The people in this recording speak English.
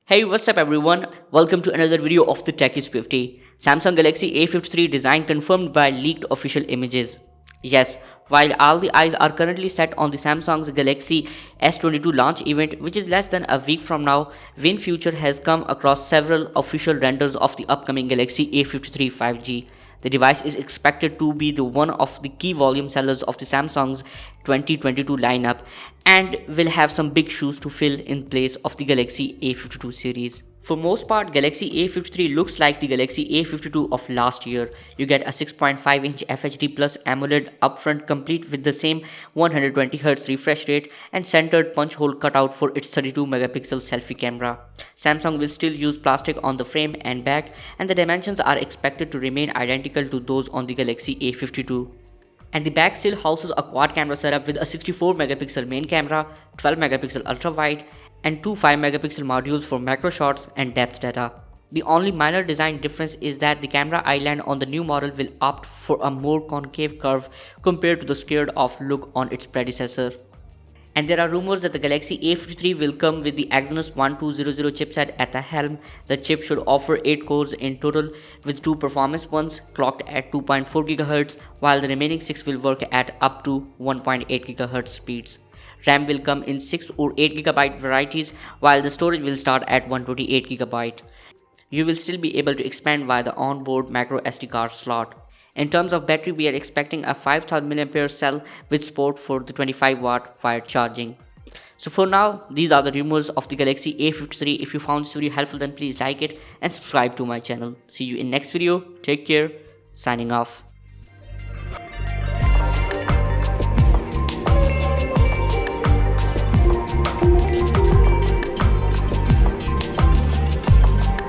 Hey, what's up everyone? Welcome to another video of the Techies 50. Samsung Galaxy A53 design confirmed by leaked official images. Yes, while all the eyes are currently set on the Samsung's Galaxy S22 launch event, which is less than a week from now, WinFuture has come across several official renders of the upcoming Galaxy A53 5G. The device is expected to be the one of the key volume sellers of the Samsung's 2022 lineup and will have some big shoes to fill in place of the Galaxy A52 series. For most part, Galaxy A53 looks like the Galaxy A52 of last year. You get a 6.5-inch FHD Plus AMOLED upfront complete with the same 120Hz refresh rate and centered punch hole cutout for its 32-megapixel selfie camera. Samsung will still use plastic on the frame and back, and the dimensions are expected to remain identical to those on the Galaxy A52. And the back still houses a quad camera setup with a 64 megapixel main camera, 12 megapixel ultra wide, and two 5 megapixel modules for macro shots and depth data. The only minor design difference is that the camera island on the new model will opt for a more concave curve compared to the squared off look on its predecessor. And there are rumors that the Galaxy A53 will come with the Exynos 1200 chipset at the helm. The chip should offer 8 cores in total, with 2 performance ones clocked at 2.4 GHz, while the remaining 6 will work at up to 1.8 GHz speeds. RAM will come in 6 or 8 GB varieties, while the storage will start at 128 GB. You will still be able to expand via the onboard micro SD card slot. In terms of battery, we are expecting a 5000 mAh cell with support for the 25-watt wired charging. So for now, these are the rumors of the Galaxy A53. If you found this video helpful, then please like it and subscribe to my channel. See you in next video. Take care. Signing off.